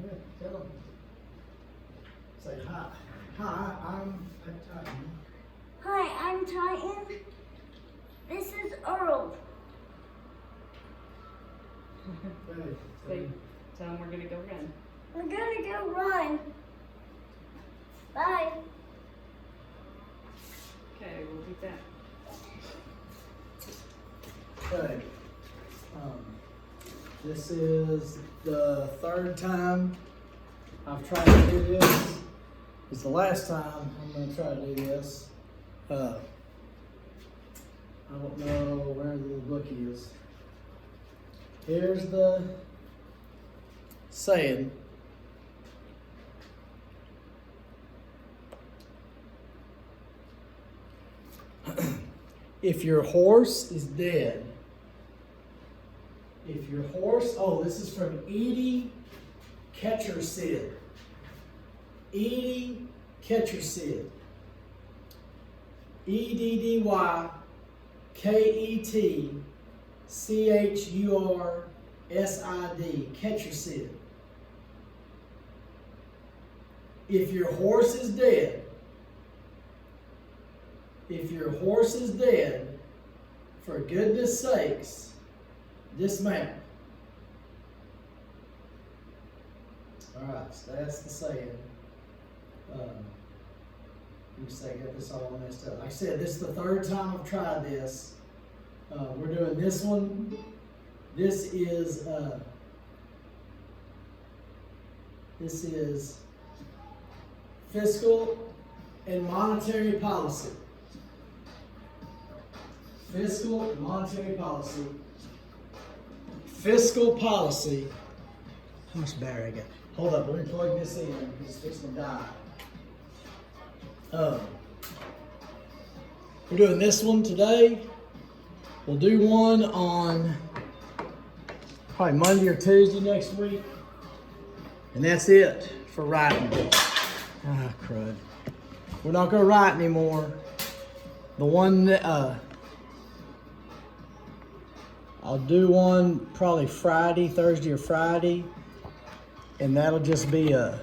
Yeah, tell them. Say hi. Hi, I'm Titan. Hi, I'm Titan. This is Earl. Hey, Tell them we're gonna go run. We're gonna go run. Bye. Okay, we'll do that. Okay. This is the third time I've tried to do this. It's the last time I'm going to try to do this. I don't know where the book is. Here's the saying. If your horse is dead, if your horse, oh, this is from Edie Ketchersid. Edie Ketchersid. EDDYKETCHURSID. Ketchersid. If your horse is dead, if your horse is dead, for goodness sakes, dismount. Alright, so that's the saying. You say I got this all messed up. Like I said, this is the third time I've tried this. We're doing this one. This is fiscal and monetary policy. Fiscal and monetary policy. Fiscal policy. How much battery I got? Hold up, let me plug this in because it's fixing to die. We're doing this one today. We'll do one on probably Monday or Tuesday next week. And that's it for writing. Ah, crud. We're not going to write anymore. The one that, I'll do one probably Friday, Thursday or Friday. And that'll just be a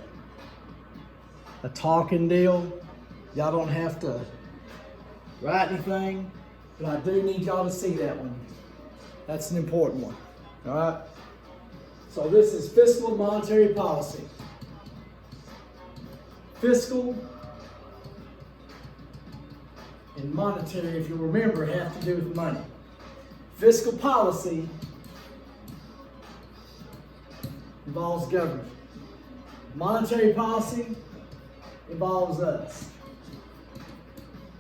talking deal. Y'all don't have to write anything, but I do need y'all to see that one. That's an important one. All right? So this is fiscal monetary policy. Fiscal and monetary, if you remember, have to do with money. Fiscal policy involves government. Monetary policy involves us.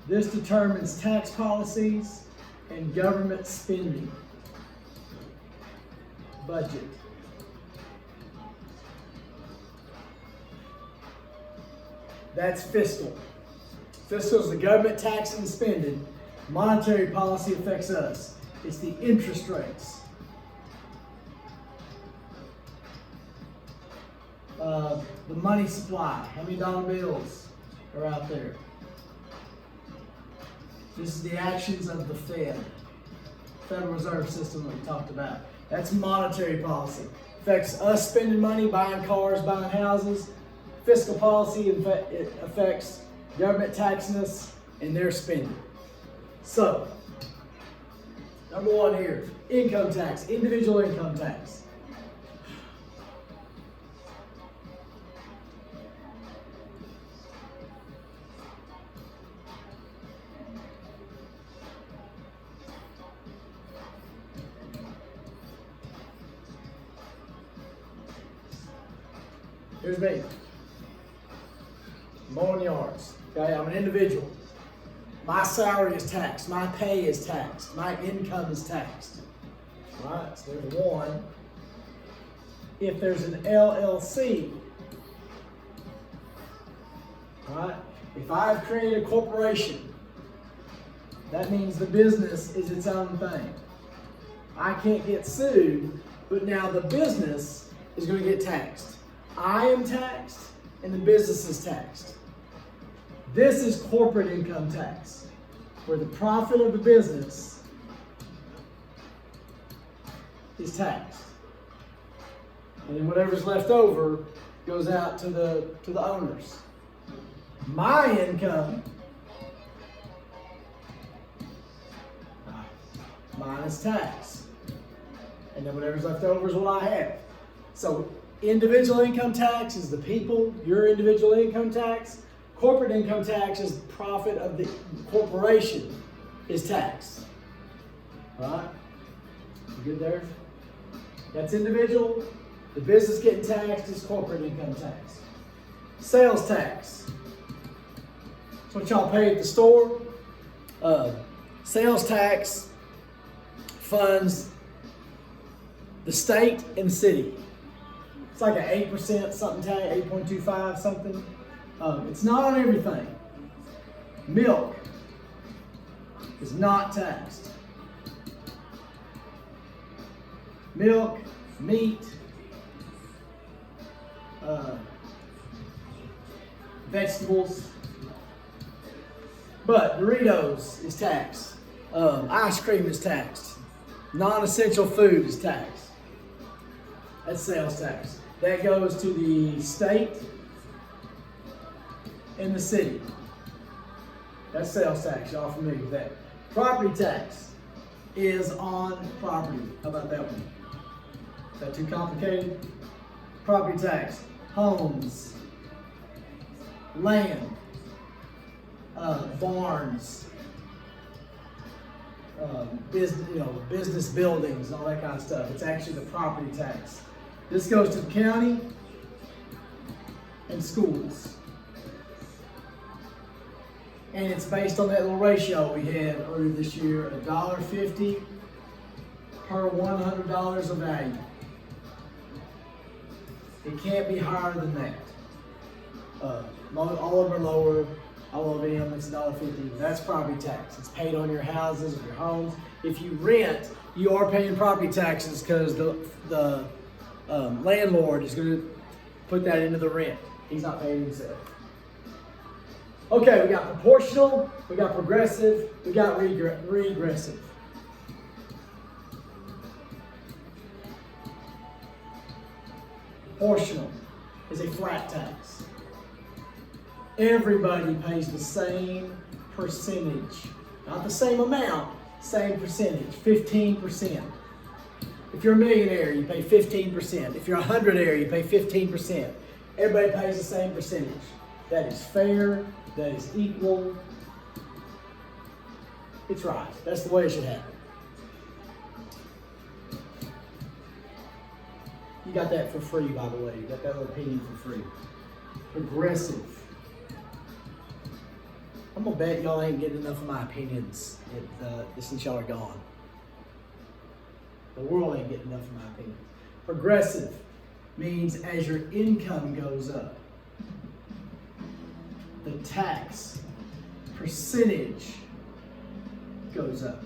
This determines tax policies and government spending. Budget. That's fiscal. Fiscal is the government taxing and spending. Monetary policy affects us. It's the interest rates. The money supply. How many dollar bills are out there? This is the actions of the Federal Reserve System that we talked about. That's monetary policy. Affects us spending money, buying cars, buying houses. Fiscal policy, it affects government taxing us and their spending. So, number one here, income tax, individual income tax. Here's me. Mowing yards. Okay, I'm an individual. My salary is taxed. My pay is taxed. My income is taxed. All right, so there's one. If there's an LLC, all right, if I've created a corporation, that means the business is its own thing. I can't get sued, but now the business is going to get taxed. I am taxed and the business is taxed. This is corporate income tax, where the profit of the business is taxed. And then whatever's left over goes out to the owners. My income minus tax. And then whatever's left over is what I have. So individual income tax is the people, your individual income tax. Corporate income tax is profit of the corporation is taxed. All right? You good there? That's individual. The business getting taxed is corporate income tax. Sales tax. That's what y'all pay at the store. Sales tax funds the state and the city. It's like an 8% something tax, 8.25 something. It's not on everything. Milk is not taxed. Milk, meat, vegetables. But Doritos is taxed. Ice cream is taxed. Non-essential food is taxed. That's sales tax. That goes to the state and the city. That's sales tax. Y'all familiar with that? Property tax is on property. How about that one? Is that too complicated? Property tax, homes, land, barns, business buildings, all that kind of stuff. It's actually the property tax. This goes to the county and schools. And it's based on that little ratio we had earlier this year, $1.50 per $100 of value. It can't be higher than that. All of them are lower. All of them, it's $1.50. That's property tax. It's paid on your houses or your homes. If you rent, you are paying property taxes because the landlord is going to put that into the rent. He's not paying himself. Okay, we got proportional, we got progressive, we got regressive. Proportional is a flat tax. Everybody pays the same percentage. Not the same amount, same percentage, 15%. If you're a millionaire, you pay 15%. If you're a hundredaire, you pay 15%. Everybody pays the same percentage. That is fair, that is equal. It's right. That's the way it should happen. You got that for free, by the way. You got that little opinion for free. Progressive. I'm gonna bet y'all ain't getting enough of my opinions since y'all are gone. The world ain't getting enough of my opinions. Progressive means as your income goes up, the tax percentage goes up.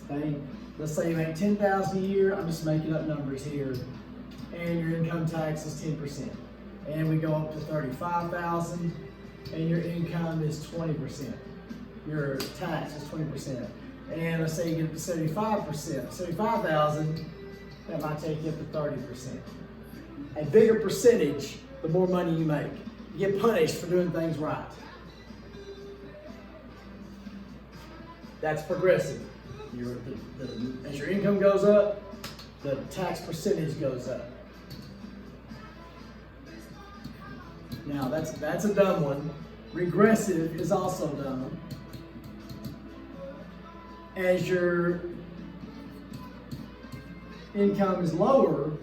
Okay? Let's say you make $10,000 a year. I'm just making up numbers here, and your income tax is 10%. And we go up to $35,000, and your income is 20%. Your tax is 20%. And let's say you get up to 75,000, that might take you up to 30%. A bigger percentage, the more money you make. You get punished for doing things right. That's progressive. As your income goes up, the tax percentage goes up. Now that's a dumb one. Regressive is also dumb. As your income is lower,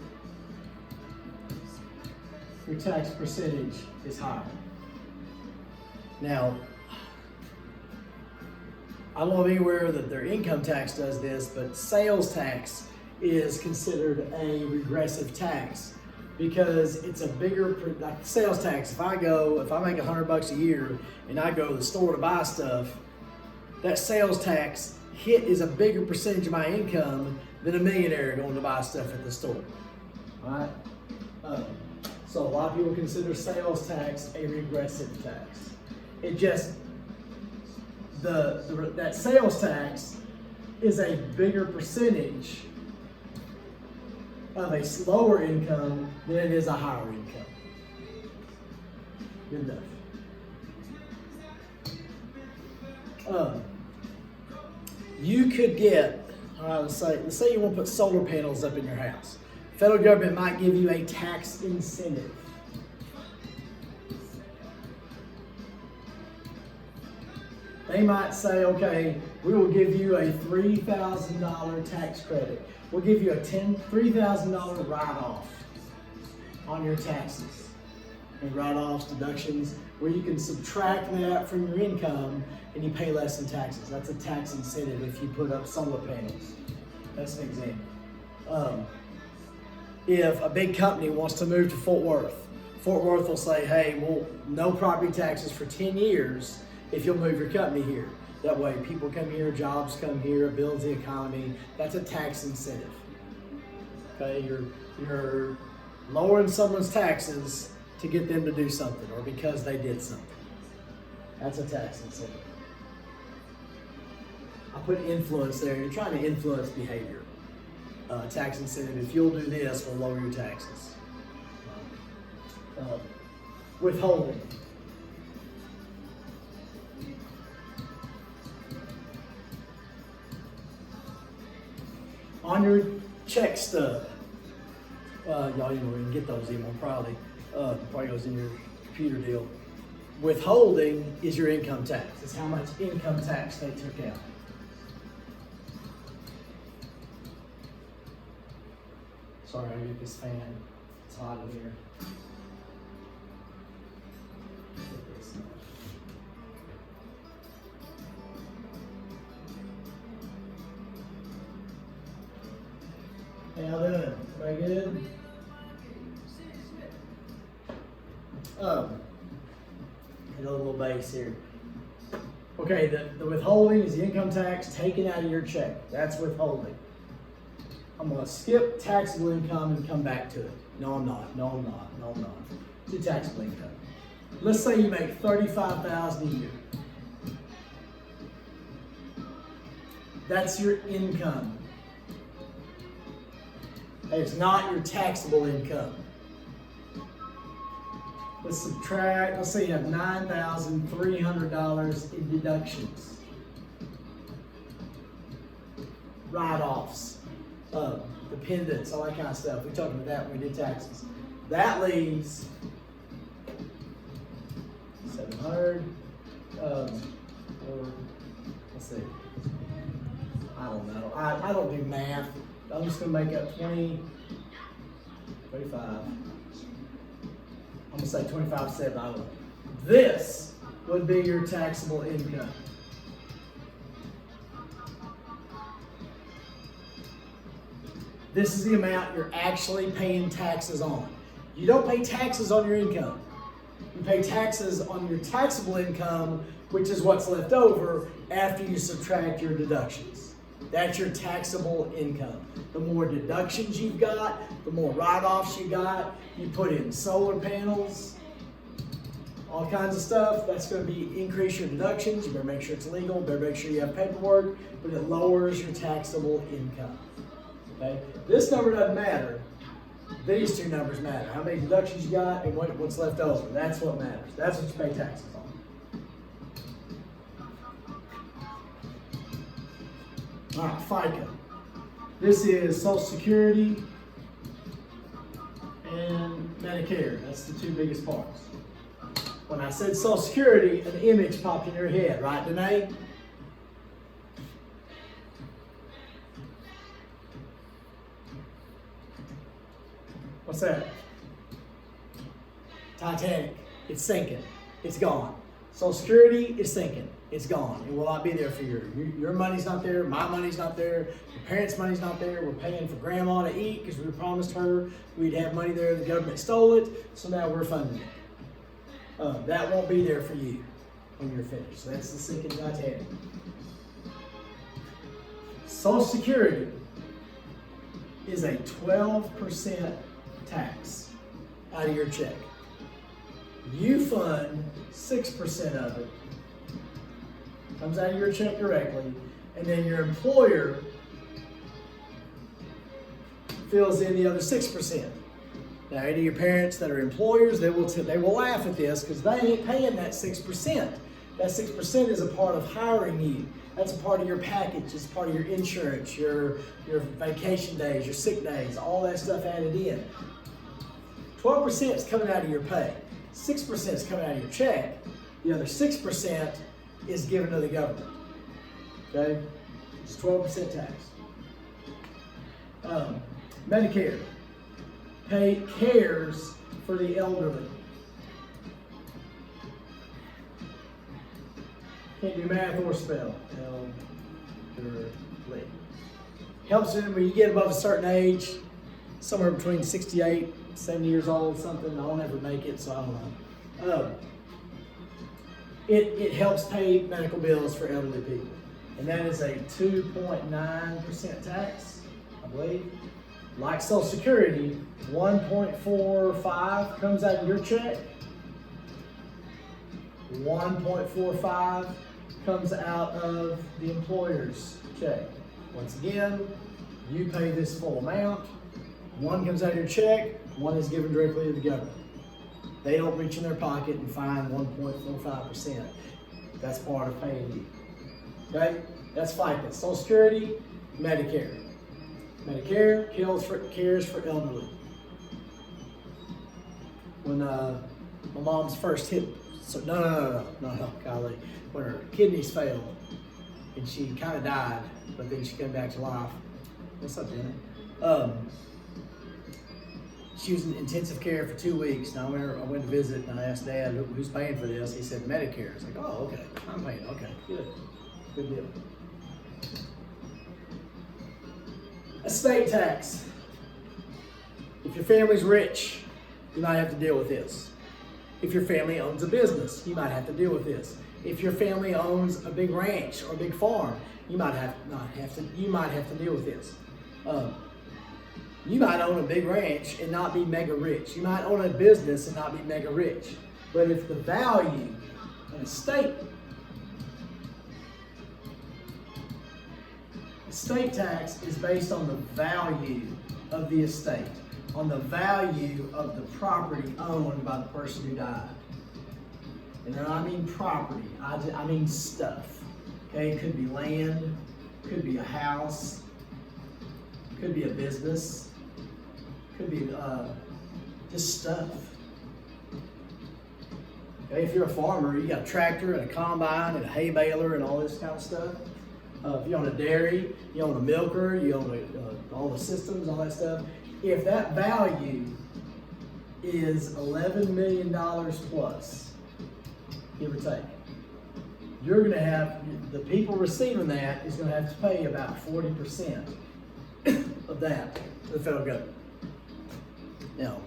your tax percentage is higher. Now, I don't know anywhere that their income tax does this, but sales tax is considered a regressive tax because it's a bigger, like sales tax. If I make $100 a year and I go to the store to buy stuff, that sales tax hit is a bigger percentage of my income than a millionaire going to buy stuff at the store. All right? So a lot of people consider sales tax a regressive tax. It just, that sales tax is a bigger percentage of a lower income than it is a higher income. Good enough. You could get, let's say you want to put solar panels up in your house. Federal government might give you a tax incentive. They might say, okay, we will give you a $3,000 tax credit. We'll give you a $3,000 write-off on your taxes. And write-offs, deductions, where you can subtract that from your income and you pay less in taxes. That's a tax incentive if you put up solar panels. That's an example. If a big company wants to move to Fort Worth will say, hey, well, no property taxes for 10 years if you'll move your company here. That way people come here, jobs come here, it builds the economy. That's a tax incentive. Okay, you're lowering someone's taxes to get them to do something or because they did something. That's a tax incentive. I put influence there. You're trying to influence behavior. Tax incentive, if you'll do this, we'll lower your taxes. Withholding. On your check stub, y'all can get those in one probably goes in your computer deal. Withholding is your income tax. It's how much income tax they took out. Sorry, I get this fan. It's hot in here. Get this. How y'all doing? Everybody good? Hit a little bass here. Okay, the withholding is the income tax taken out of your check. That's withholding. I'm going to skip taxable income and come back to it. No, I'm not. To taxable income. Let's say you make $35,000 a year. That's your income. It's not your taxable income. Let's say you have $9,300 in deductions. Write-offs. Dependents, all that kind of stuff. We talked about that when we did taxes. That leaves $700. Or let's see. I don't know. I don't do math. I'm just gonna make up 25. I'm gonna say 25.7. I don't know. This would be your taxable income. This is the amount you're actually paying taxes on. You don't pay taxes on your income. You pay taxes on your taxable income, which is what's left over after you subtract your deductions. That's your taxable income. The more deductions you've got, the more write-offs you got. You put in solar panels, all kinds of stuff. That's going to increase your deductions. You better make sure it's legal. You better make sure you have paperwork, but it lowers your taxable income. Okay? This number doesn't matter. These two numbers matter. How many deductions you got and what's left over. That's what matters. That's what you pay taxes on. All right, FICA. This is Social Security and Medicare. That's the two biggest parts. When I said Social Security, an image popped in your head, right, Danae? What's that? Titanic. It's sinking. It's gone. Social Security is sinking. It's gone. It will not be there for you. Your money's not there. My money's not there. Your parents' money's not there. We're paying for grandma to eat because we promised her we'd have money there. The government stole it, so now we're funding it. That won't be there for you when you're finished. So that's the sinking Titanic. Social Security is a 12% tax out of your check. You fund 6% of it. Comes out of your check directly, and then your employer fills in the other 6%. Now, any of your parents that are employers, they will laugh at this because they ain't paying that 6%. That 6% is a part of hiring you. That's a part of your package. It's part of your insurance, your vacation days, your sick days, all that stuff added in. 12% is coming out of your pay. 6% is coming out of your check. The other 6% is given to the government. Okay? It's 12% tax. Medicare cares for the elderly. Can't do math or spell. Elderly. Helps them when you get above a certain age, somewhere between 68, 70 years old, something. I won't ever make it, so I don't know. It helps pay medical bills for elderly people. And that is a 2.9% tax, I believe. Like Social Security, 1.45 comes out of your check. 1.45 comes out of the employer's check. Once again, you pay this full amount. One comes out of your check, one is given directly to the government. They don't reach in their pocket and find 1.45%. That's part of paying you. Okay? That's FICA. Social Security, Medicare. Medicare cares for elderly. When my mom's first hit, so no, golly, when her kidneys failed and she kind of died, but then she came back to life. What's up, Jenna? She was in intensive care for 2 weeks. And I went to visit and I asked Dad, who's paying for this? He said Medicare. I was like, oh, okay, I'm paying. Okay, good deal. Estate tax. If your family's rich, you might have to deal with this. If your family owns a business, you might have to deal with this. If your family owns a big ranch or a big farm, you might have to deal with this. You might own a big ranch and not be mega rich. You might own a business and not be mega rich. But if the value of estate tax is based on the value of the estate, on the value of the property owned by the person who died. And then I mean property, I mean stuff. Okay, it could be land, could be a house, could be a business, could be just stuff. Okay, if you're a farmer, you got a tractor and a combine and a hay baler and all this kind of stuff. If you own a dairy, you own a milker, you own all the systems, all that stuff. If that value is $11 million plus, give or take, you're going to have, the people receiving that is going to have to pay about 40% of that to the federal government. Now,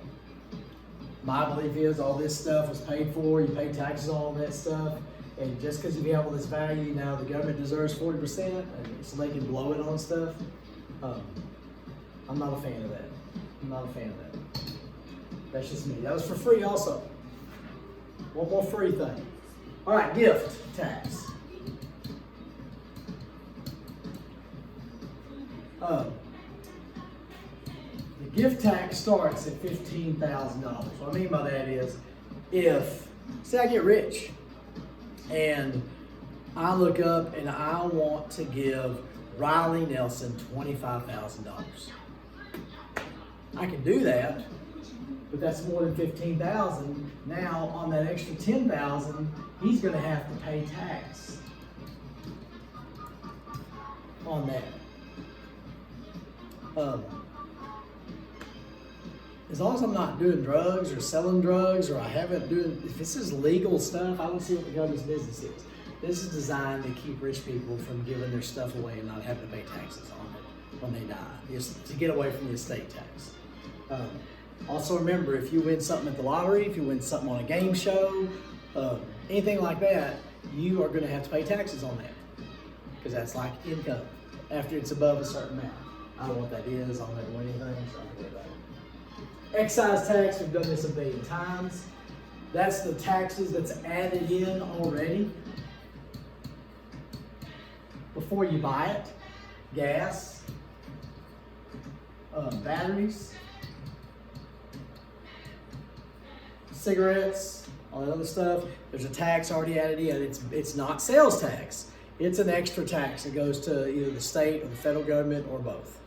my belief is all this stuff was paid for, you pay taxes on all that stuff, and just because you have all this value, now the government deserves 40%, so they can blow it on stuff. I'm not a fan of that. I'm not a fan of that. That's just me. That was for free also. One more free thing. All right, gift tax. The gift tax starts at $15,000. What I mean by that is, say I get rich, and I look up and I want to give Riley Nelson $25,000. I can do that, but that's more than $15,000. Now on that extra $10,000, he's going to have to pay tax on that. As long as I'm not doing drugs or selling drugs, or if this is legal stuff, I don't see what the government's business is. This is designed to keep rich people from giving their stuff away and not having to pay taxes on it when they die, just to get away from the estate tax. Also remember, if you win something at the lottery, if you win something on a game show, anything like that, you are going to have to pay taxes on that, because that's like income after it's above a certain amount. I don't know what that is. I don't know anything, so I don't worry about it. Excise tax, we've done this a billion times. That's the taxes that's added in already before you buy it. Gas, batteries, cigarettes, all that other stuff. There's a tax already added in. It's not sales tax. It's an extra tax that goes to either the state or the federal government or both.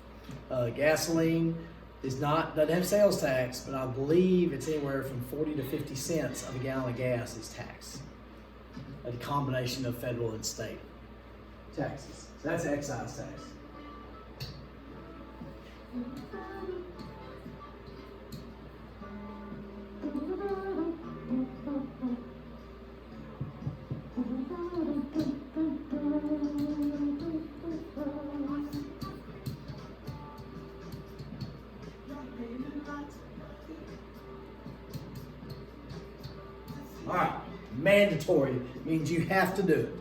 Gasoline doesn't have sales tax, but I believe it's anywhere from 40 to 50 cents of a gallon of gas is tax. A combination of federal and state taxes. So that's excise tax. All right, mandatory means you have to do it.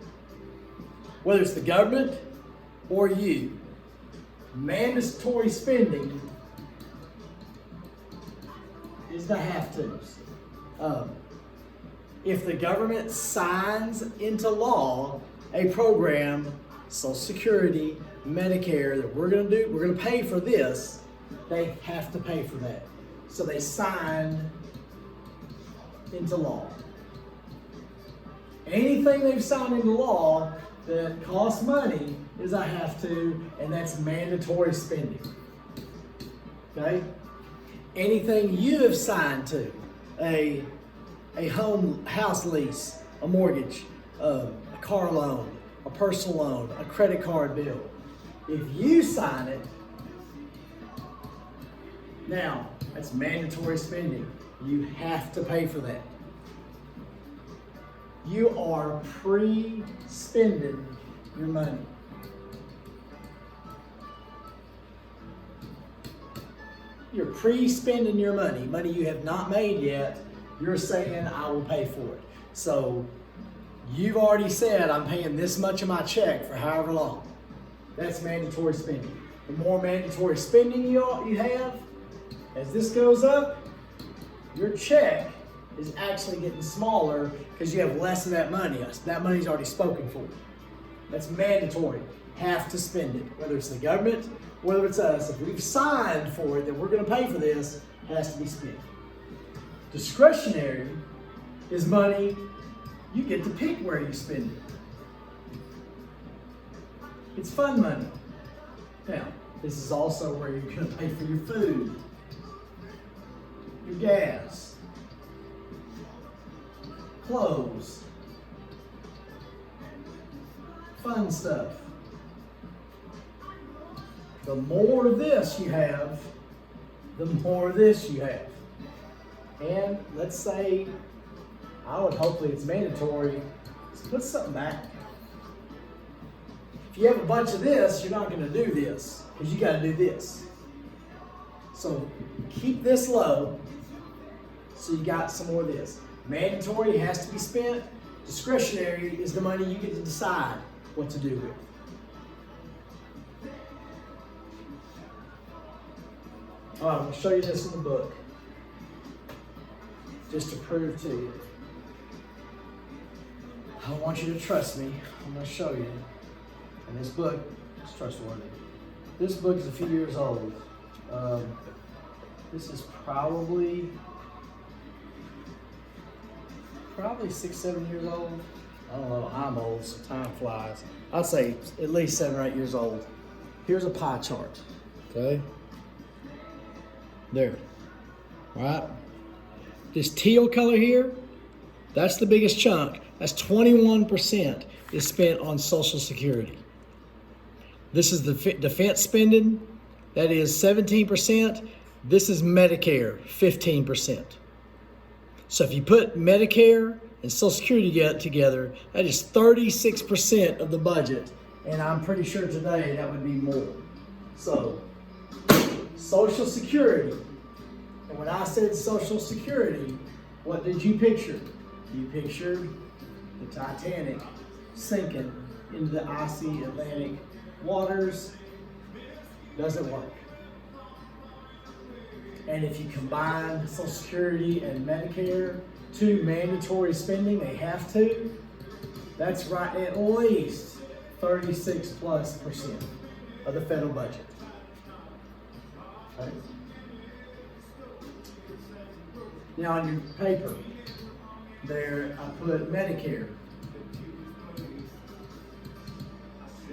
Whether it's the government or you, mandatory spending is the have-tos. If the government signs into law a program, Social Security, Medicare, that we're going to pay for this, they have to pay for that. So they signed into law. Anything they've signed into law that costs money is a have to, and that's mandatory spending. Okay? Anything you have signed to, a house lease, a mortgage, a car loan, a personal loan, a credit card bill, if you sign it, now that's mandatory spending. You have to pay for that. You are pre-spending your money. You're pre-spending your money you have not made yet. You're saying, I will pay for it. So you've already said, I'm paying this much of my check for however long. That's mandatory spending. The more mandatory spending you have, as this goes up, your check is actually getting smaller because you have less of that money. That money's already spoken for. That's mandatory. Have to spend it. Whether it's the government, whether it's us. If we've signed for it that we're going to pay for this, it has to be spent. Discretionary is money you get to pick where you spend it. It's fun money. Now, this is also where you're going to pay for your food, your gas, clothes, fun stuff. The more of this you have, the more of this you have. And let's say, hopefully it's mandatory, just put something back. If you have a bunch of this, you're not going to do this, because you got to do this. So keep this low, so you got some more of this. Mandatory has to be spent. Discretionary is the money you get to decide what to do with. All right, I'm going to show you this in the book, just to prove to you. I don't want you to trust me. I'm going to show you. And this book is trustworthy. This book is a few years old. This is probably 6, 7 years old. I don't know. I'm old, so time flies. I'd say at least 7 or 8 years old. Here's a pie chart. Okay. There. All right. This teal color here, that's the biggest chunk. That's 21% is spent on Social Security. This is the defense spending. That is 17%. This is Medicare, 15%. So if you put Medicare and Social Security together, that is 36% of the budget. And I'm pretty sure today that would be more. So, Social Security. And when I said Social Security, what did you picture? You pictured the Titanic sinking into the icy Atlantic waters. Doesn't work. And if you combine Social Security and Medicare, two mandatory spending, they have to, that's right at least 36+% of the federal budget. Okay. Now on your paper, there I put Medicare.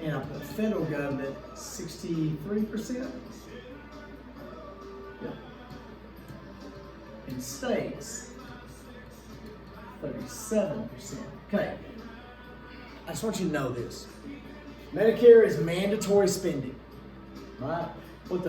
And I put federal government 63%. Yeah. And states 37%. Okay. I just want you to know this. Medicare is mandatory spending. Right?